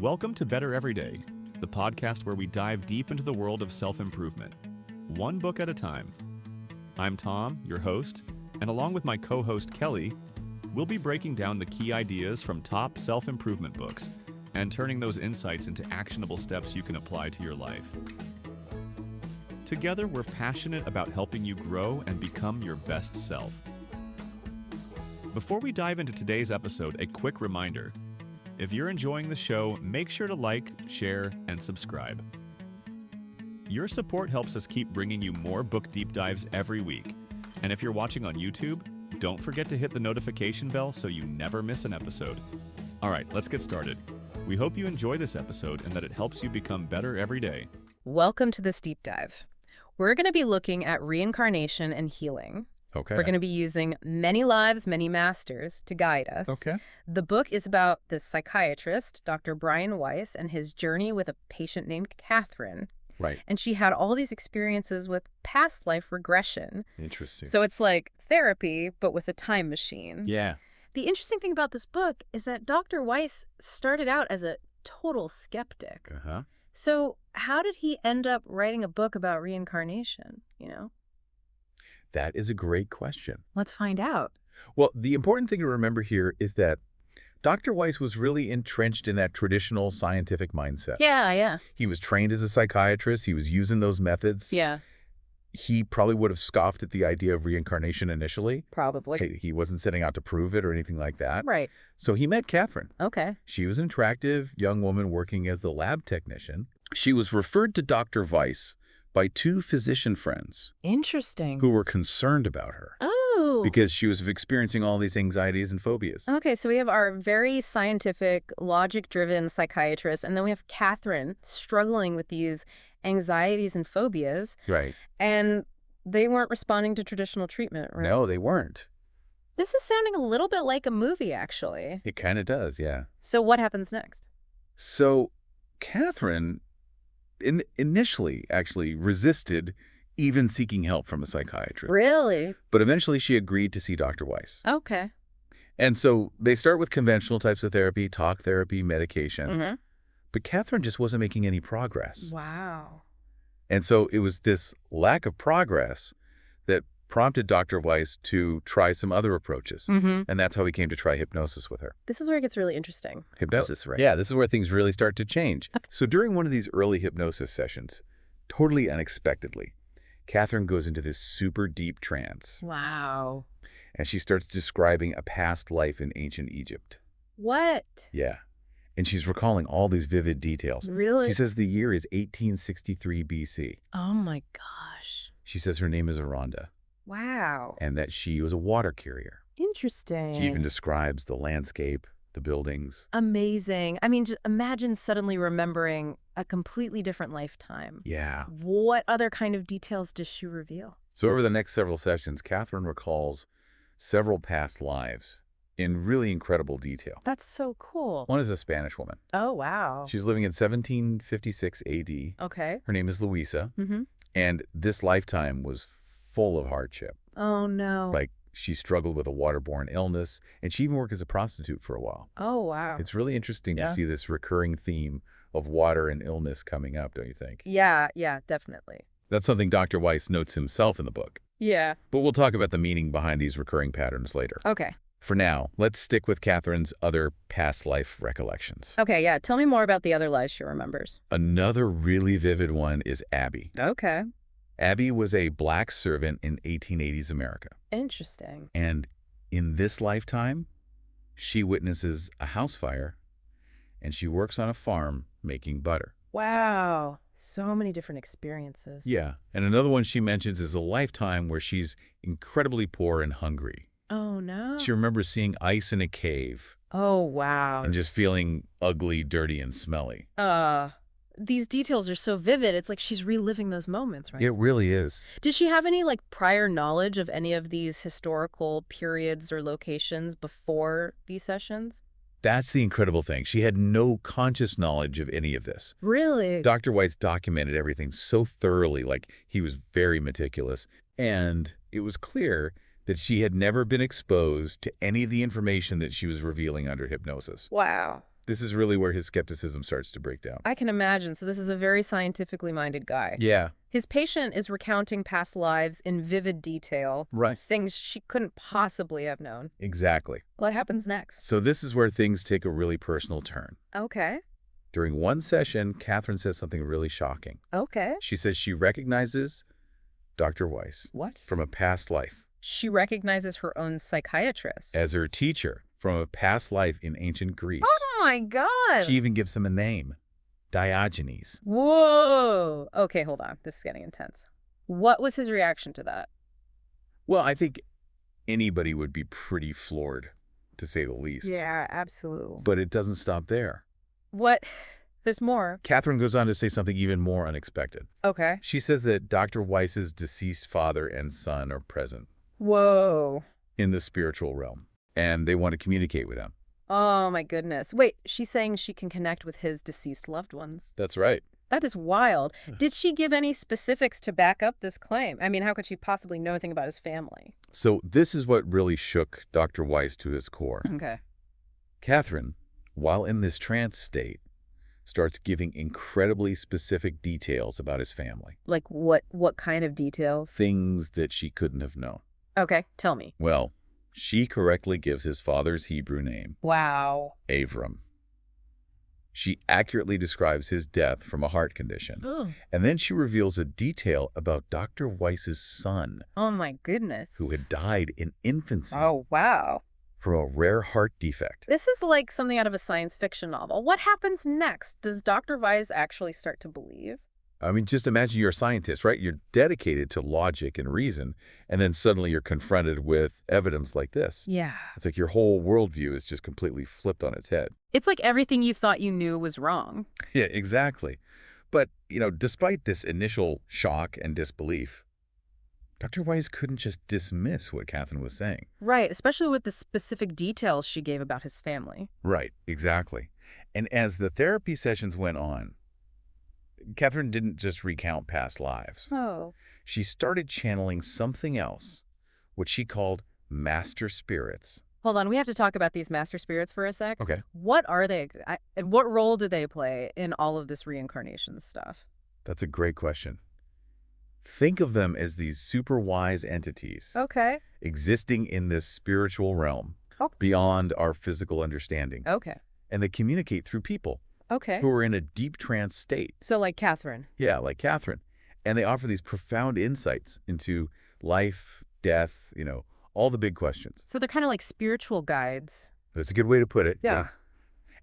Welcome to Better Everyday, the podcast where we dive deep into the world of self-improvement, one book at a time. I'm Tom, your host, and along with my co-host Kelly, we'll be breaking down the key ideas from top self-improvement books and turning those insights into actionable steps you can apply to your life. Together, we're passionate about helping you grow and become your best self. Before we dive into today's episode, a quick reminder. If you're enjoying the show, make sure to like, share, and subscribe. Your support helps us keep bringing you more book deep dives every week. And if you're watching on YouTube, don't forget to hit the notification bell so you never miss an episode. All right, let's get started. We hope you enjoy this episode and that it helps you become better every day. Welcome to this deep dive. We're going to be looking at reincarnation and healing. Okay. We're going to be using many lives, many masters to guide us. Okay. The book is about the psychiatrist, Dr. BrianWeiss, and his journey with a patient named Catherine. Right. And she had all these experiences with past life regression. Interesting. So it's like therapy, but with a time machine. Yeah. The interesting thing about this book is that Dr. Weiss started out as a total skeptic. Uh-huh. So how did he end up writing a book about reincarnation, That is a great question. Let's find out. Well, the important thing to remember here is that Dr. Weiss was really entrenched in that traditional scientific mindset. Yeah. He was trained as a psychiatrist. He was using those methods. Yeah, He probably would have scoffed at the idea of reincarnation initially. probably. He wasn't setting out to prove it or anything like that. Right. So he met Catherine. Okay. She was an attractive young woman working as the lab technician. She was referred to Dr. Weiss by two physician friends Interesting. who were concerned about her. Oh. Because she was experiencing all these anxieties and phobias. Okay, so we have our very scientific, logic-driven psychiatrist, and then we have Catherine struggling with these anxieties and phobias, Right. and they weren't responding to traditional treatment, right? No, they weren't. This is sounding a little bit like a movie, actually. It kind of does, yeah. So what happens next? So Catherine initially actually resisted even seeking help from a psychiatrist. Really? But eventually she agreed to see Dr. Weiss. Okay. And so they start with conventional types of therapy, talk therapy, medication. Mm-hmm. But Catherine just wasn't making any progress. Wow. And so it was this lack of progress that prompted Dr. Weiss to try some other approaches. Mm-hmm. And that's how he came to try hypnosis with her. This is where it gets really interesting. Hypnosis, right? Yeah, this is where things really start to change. Okay. So during one of these early hypnosis sessions, totally unexpectedly, Catherine goes into this super deep trance. Wow. And she starts describing a past life in ancient Egypt. What? Yeah. And she's recalling all these vivid details. Really? She says the year is 1863 BC. Oh my gosh. She says her name is Aranda Wow. and that she was a water carrier. Interesting. She even describes the landscape, the buildings. Amazing. I mean, just imagine suddenly remembering a completely different lifetime. Yeah. What other kind of details does she reveal? So over the next several sessions, Catherine recalls several past lives in really incredible detail. That's so cool. One is a Spanish woman. Oh, wow. She's living in 1756 AD. Okay. Her name is Luisa. Mm-hmm. And this lifetime was full of hardship. Oh, no. Like, she struggled with a waterborne illness, and she even worked as a prostitute for a while. Oh, wow. It's really interesting to Yeah. see this recurring theme of water and illness coming up, don't you think? Yeah, definitely. That's something Dr. Weiss notes himself in the book. Yeah. But we'll talk about the meaning behind these recurring patterns later. Okay. For now, let's stick with Catherine's other past life recollections. Okay, yeah. Tell me more about the other lies she remembers. Another really vivid one is Abby. Okay. Abby was a black servant in 1880s America. Interesting. And in this lifetime, she witnesses a house fire, and she works on a farm making butter. Wow. So many different experiences. Yeah. And another one she mentions is a lifetime where she's incredibly poor and hungry. Oh, no. She remembers seeing ice in a cave Oh, wow. and just feeling ugly, dirty, and smelly. These details are so vivid. It's like she's reliving those moments, right? It really is. Did she have any prior knowledge of any of these historical periods or locations before these sessions? That's the incredible thing. She had no conscious knowledge of any of this. Really? Dr. Weiss documented everything so thoroughly, like he was very meticulous. And it was clear that she had never been exposed to any of the information that she was revealing under hypnosis. Wow. This is really where his skepticism starts to break down. I can imagine. So this is a very scientifically minded guy. Yeah. His patient is recounting past lives in vivid detail. Right. Things she couldn't possibly have known. Exactly. What happens next? So this is where things take a really personal turn. Okay. During one session, Catherine says something really shocking. Okay. She says she recognizes Dr. Weiss. What? From a past life. She recognizes her own psychiatrist. As her teacher from a past life in ancient Greece. Oh my God. She even gives him a name. Diogenes. Whoa. Okay, hold on. This is getting intense. What was his reaction to that? Well, I think anybody would be pretty floored, to say the least. Yeah, absolutely. But it doesn't stop there. What? There's more. Catherine goes on to say something even more unexpected. Okay. She says that Dr. Weiss's deceased father and son are present. Whoa. In the spiritual realm, and they want to communicate with him. Oh my goodness. Wait, she's saying she can connect with his deceased loved ones. That's right. That is wild. Did she give any specifics to back up this claim? I mean, how could she possibly know anything about his family? So this is what really shook Dr. Weiss to his core. Okay. Catherine, while in this trance state, starts giving incredibly specific details about his family. Like what kind of details? Things that she couldn't have known. Okay, tell me. Well, she correctly gives his father's Hebrew name. Wow. Avram. She accurately describes his death from a heart condition. Oh. And then she reveals a detail about Dr. Weiss's son. Oh my goodness. Who had died in infancy. Oh, wow. From a rare heart defect. This is like something out of a science fiction novel. What happens next? Does Dr. Weiss actually start to believe? I mean, just imagine you're a scientist, right? You're dedicated to logic and reason, and then suddenly you're confronted with evidence like this. Yeah. It's like your whole worldview is just completely flipped on its head. It's like everything you thought you knew was wrong. Yeah, exactly. But, despite this initial shock and disbelief, Dr. Weiss couldn't just dismiss what Catherine was saying. Right, especially with the specific details she gave about his family. Right, exactly. And as the therapy sessions went on, Catherine didn't just recount past lives. Oh. She started channeling something else, what she called master spirits. Hold on, we have to talk about these master spirits for a sec. Okay. What are they? And what role do they play in all of this reincarnation stuff? That's a great question. Think of them as these super wise entities. Okay. Existing in this spiritual realm, beyond our physical understanding. Okay. And they communicate through people. Okay. Who are in a deep trance state. So like Catherine. Yeah, like Catherine. And they offer these profound insights into life, death, all the big questions. So they're kind of like spiritual guides. That's a good way to put it. Yeah.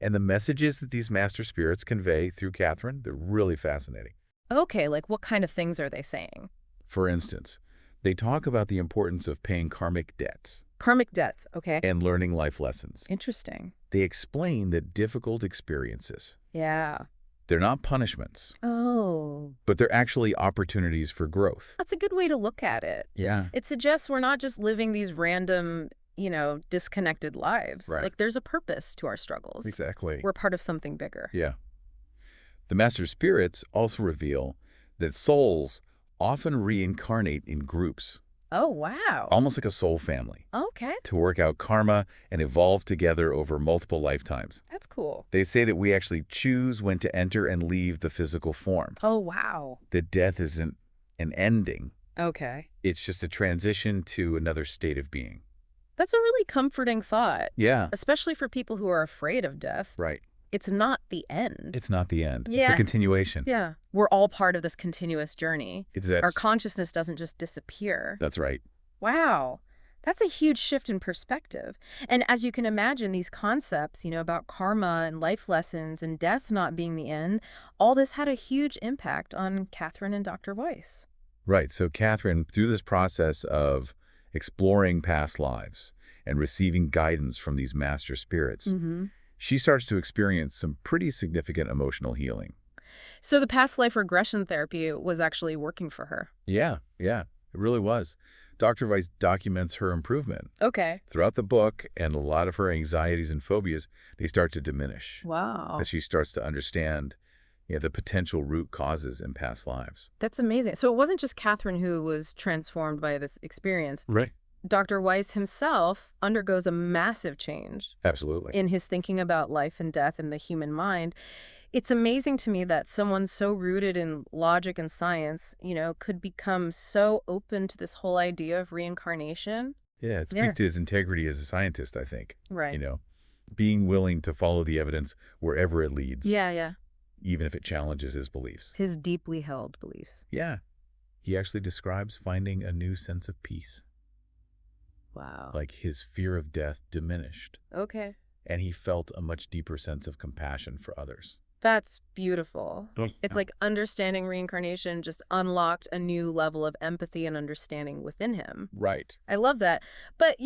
And the messages that these master spirits convey through Catherine, they're really fascinating. Okay, like what kind of things are they saying? For instance, they talk about the importance of paying karmic debts. Karmic debts, okay. And learning life lessons. Interesting. They explain that difficult experiences. Yeah. They're not punishments. Oh. But they're actually opportunities for growth. That's a good way to look at it. Yeah. It suggests we're not just living these random, disconnected lives. Right. Like there's a purpose to our struggles. Exactly. We're part of something bigger. Yeah. The master spirits also reveal that souls often reincarnate in groups. Oh, wow. Almost like a soul family. Okay. To work out karma and evolve together over multiple lifetimes. That's cool. They say that we actually choose when to enter and leave the physical form. Oh, wow. That death isn't an ending. Okay. It's just a transition to another state of being. That's a really comforting thought. Yeah. Especially for people who are afraid of death. Right. It's not the end. It's not the end. Yeah. It's a continuation. Yeah. We're all part of this continuous journey. Exactly. Our consciousness doesn't just disappear. That's right. Wow. That's a huge shift in perspective. And as you can imagine, these concepts, about karma and life lessons and death not being the end, all this had a huge impact on Catherine and Dr. Weiss. Right. So Catherine, through this process of exploring past lives and receiving guidance from these master spirits, she starts to experience some pretty significant emotional healing. So the past life regression therapy was actually working for her. Yeah, it really was. Dr. Weiss documents her improvement. Okay. Throughout the book, and a lot of her anxieties and phobias, they start to diminish. Wow. As she starts to understand the potential root causes in past lives. That's amazing. So it wasn't just Catherine who was transformed by this experience. Right. Dr. Weiss himself undergoes a massive change Absolutely. in his thinking about life and death and the human mind. It's amazing to me that someone so rooted in logic and science, could become so open to this whole idea of reincarnation. Yeah, it speaks to his integrity as a scientist, I think. Right. Being willing to follow the evidence wherever it leads. Yeah. Even if it challenges his beliefs. His deeply held beliefs. Yeah. He actually describes finding a new sense of peace. Wow. Like his fear of death diminished. Okay. And he felt a much deeper sense of compassion for others. That's beautiful. Yeah. It's like understanding reincarnation just unlocked a new level of empathy and understanding within him. Right. I love that. But,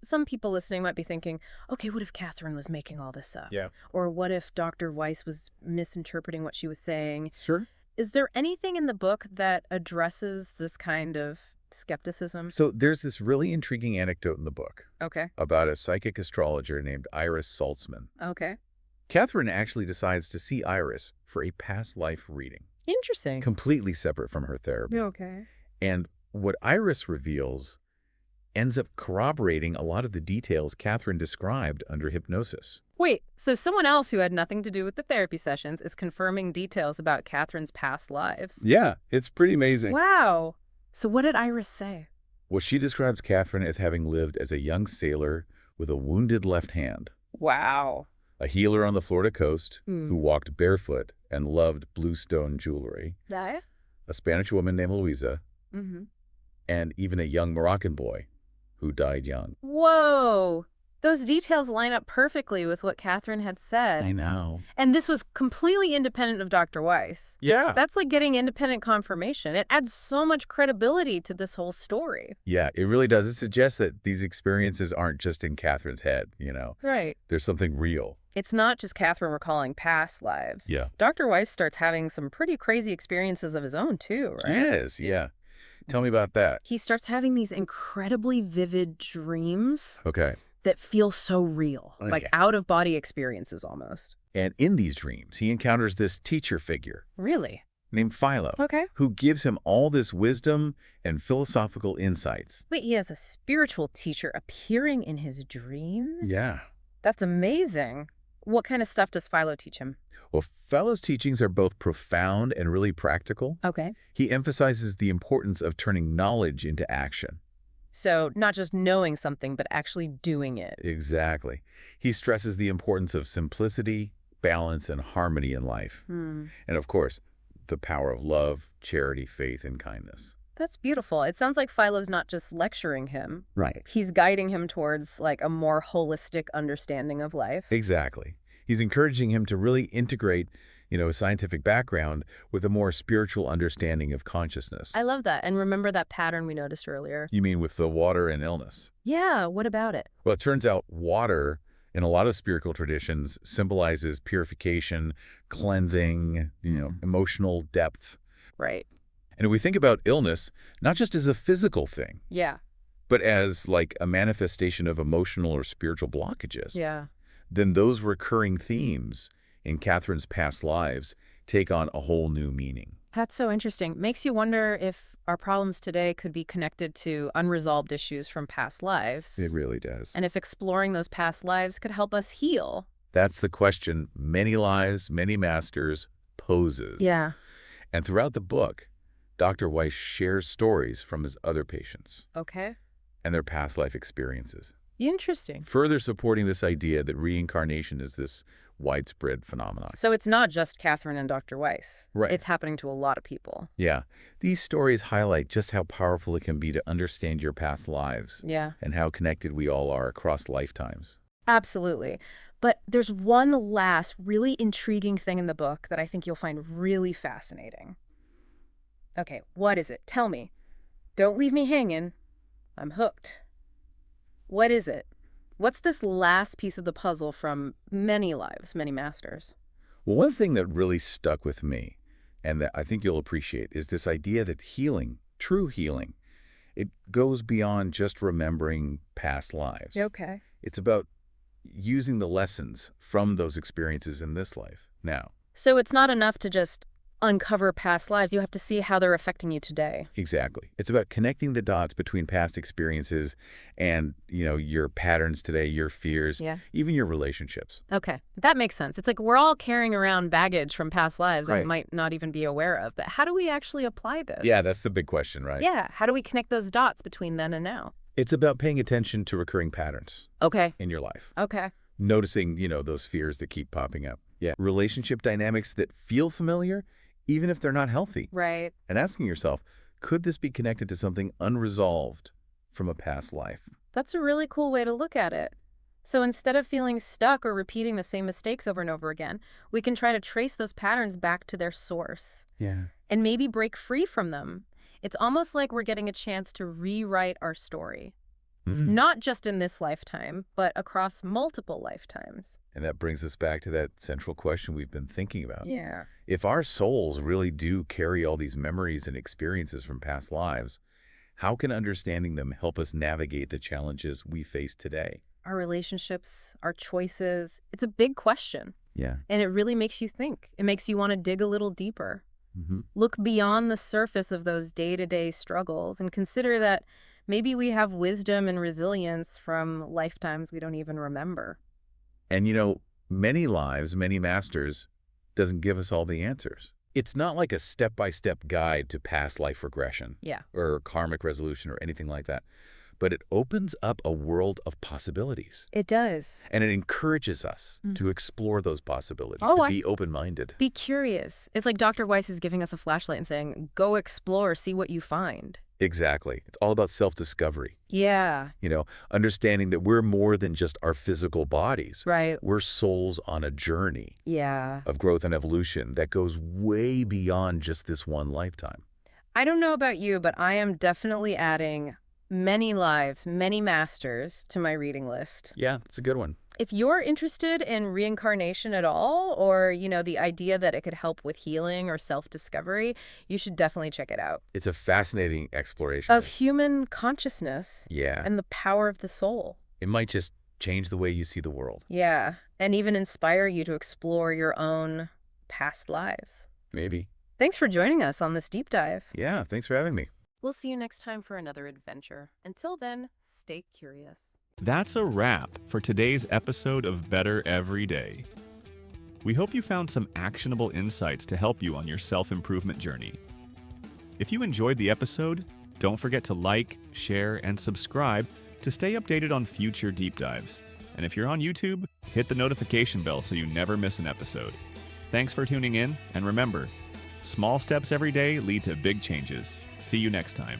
some people listening might be thinking, okay, what if Catherine was making all this up? Yeah. Or what if Dr. Weiss was misinterpreting what she was saying? Sure. Is there anything in the book that addresses this kind of skepticism? So there's this really intriguing anecdote in the book Okay. about a psychic astrologer named Iris Saltzman. Okay. Catherine actually decides to see Iris for a past life reading, Interesting. completely separate from her therapy. Okay. And what Iris reveals ends up corroborating a lot of the details Catherine described under hypnosis. Wait, so someone else who had nothing to do with the therapy sessions is confirming details about Catherine's past lives? Yeah, it's pretty amazing. Wow. So what did Iris say? Well, she describes Catherine as having lived as a young sailor with a wounded left hand, Wow. a healer on the Florida coast Hmm. who walked barefoot and loved bluestone jewelry, Yeah? a Spanish woman named Luisa, Mm-hmm. and even a young Moroccan boy who died young. Whoa. Those details line up perfectly with what Catherine had said. I know. And this was completely independent of Dr. Weiss. Yeah. That's like getting independent confirmation. It adds so much credibility to this whole story. Yeah, it really does. It suggests that these experiences aren't just in Catherine's head, Right. There's something real. It's not just Catherine recalling past lives. Yeah. Dr. Weiss starts having some pretty crazy experiences of his own too, right? Yes, yeah. Tell me about that. He starts having these incredibly vivid dreams Okay. that feel so real, Okay. like out-of-body experiences almost. And in these dreams, he encounters this teacher figure Really? named Philo, Okay. who gives him all this wisdom and philosophical insights. Wait, he has a spiritual teacher appearing in his dreams? Yeah. That's amazing. What kind of stuff does Philo teach him? Well, Philo's teachings are both profound and really practical. Okay. He emphasizes the importance of turning knowledge into action. So not just knowing something, but actually doing it. Exactly. He stresses the importance of simplicity, balance, and harmony in life. Hmm. And of course, the power of love, charity, faith, and kindness. That's beautiful. It sounds like Philo's not just lecturing him. Right. He's guiding him towards like a more holistic understanding of life. Exactly. He's encouraging him to really integrate, a scientific background with a more spiritual understanding of consciousness. I love that. And remember that pattern we noticed earlier? You mean with the water and illness? Yeah, what about it? Well, it turns out water, in a lot of spiritual traditions, symbolizes purification, cleansing, emotional depth. Right. And if we think about illness, not just as a physical thing, Yeah. but as like a manifestation of emotional or spiritual blockages, Yeah. then those recurring themes in Catherine's past lives take on a whole new meaning. That's so interesting. Makes you wonder if our problems today could be connected to unresolved issues from past lives. It really does. And if exploring those past lives could help us heal. That's the question Many Lives, Many Masters poses. Yeah. And throughout the book, Dr. Weiss shares stories from his other patients Okay. and their past life experiences, Interesting. further supporting this idea that reincarnation is this widespread phenomenon. So it's not just Catherine and Dr. Weiss. Right. It's happening to a lot of people. Yeah. These stories highlight just how powerful it can be to understand your past lives Yeah. and how connected we all are across lifetimes. Absolutely. But there's one last really intriguing thing in the book that I think you'll find really fascinating. Okay, what is it? Tell me. Don't leave me hanging. I'm hooked. What is it? What's this last piece of the puzzle from Many Lives, Many Masters? Well, one thing that really stuck with me, and that I think you'll appreciate, is this idea that healing, true healing, it goes beyond just remembering past lives. Okay. It's about using the lessons from those experiences in this life now. So it's not enough to just uncover past lives. You have to see how they're affecting you today. Exactly. It's about connecting the dots between past experiences and, your patterns today, your fears, even your relationships. Okay, that makes sense. It's like we're all carrying around baggage from past lives that we Right. might not even be aware of. But how do we actually apply this? Yeah, that's the big question, right? Yeah, how do we connect those dots between then and now? It's about paying attention to recurring patterns Okay, in your life. okay. Noticing, those fears that keep popping up. Yeah. Relationship dynamics that feel familiar, even if they're not healthy. Right. And asking yourself, could this be connected to something unresolved from a past life? That's a really cool way to look at it. So instead of feeling stuck or repeating the same mistakes over and over again, we can try to trace those patterns back to their source Yeah. and maybe break free from them. It's almost like we're getting a chance to rewrite our story, not just in this lifetime, but across multiple lifetimes. And that brings us back to that central question we've been thinking about. Yeah. If our souls really do carry all these memories and experiences from past lives, how can understanding them help us navigate the challenges we face today? Our relationships, our choices, it's a big question. Yeah. And it really makes you think. It makes you want to dig a little deeper. Mm-hmm. Look beyond the surface of those day-to-day struggles and consider that maybe we have wisdom and resilience from lifetimes we don't even remember. And many lives, many masters doesn't give us all the answers. It's not like a step-by-step guide to past life regression or karmic resolution or anything like that. But it opens up a world of possibilities. It does. And it encourages us to explore those possibilities, Oh, to be open-minded. Be curious. It's like Dr. Weiss is giving us a flashlight and saying, go explore, see what you find. Exactly. It's all about self-discovery. Yeah. Understanding that we're more than just our physical bodies. Right. We're souls on a journey of growth and evolution that goes way beyond just this one lifetime. I don't know about you, but I am definitely adding many lives, many masters to my reading list. Yeah, it's a good one. If you're interested in reincarnation at all, or, the idea that it could help with healing or self-discovery, you should definitely check it out. It's a fascinating exploration Of human consciousness and the power of the soul. It might just change the way you see the world. Yeah, and even inspire you to explore your own past lives. Maybe. Thanks for joining us on this deep dive. Yeah, thanks for having me. We'll see you next time for another adventure. Until then, stay curious. That's a wrap for today's episode of Better Every Day. We hope you found some actionable insights to help you on your self-improvement journey. If you enjoyed the episode, don't forget to like, share, and subscribe to stay updated on future deep dives. And if you're on YouTube, hit the notification bell so you never miss an episode. Thanks for tuning in, and remember, small steps every day lead to big changes. See you next time.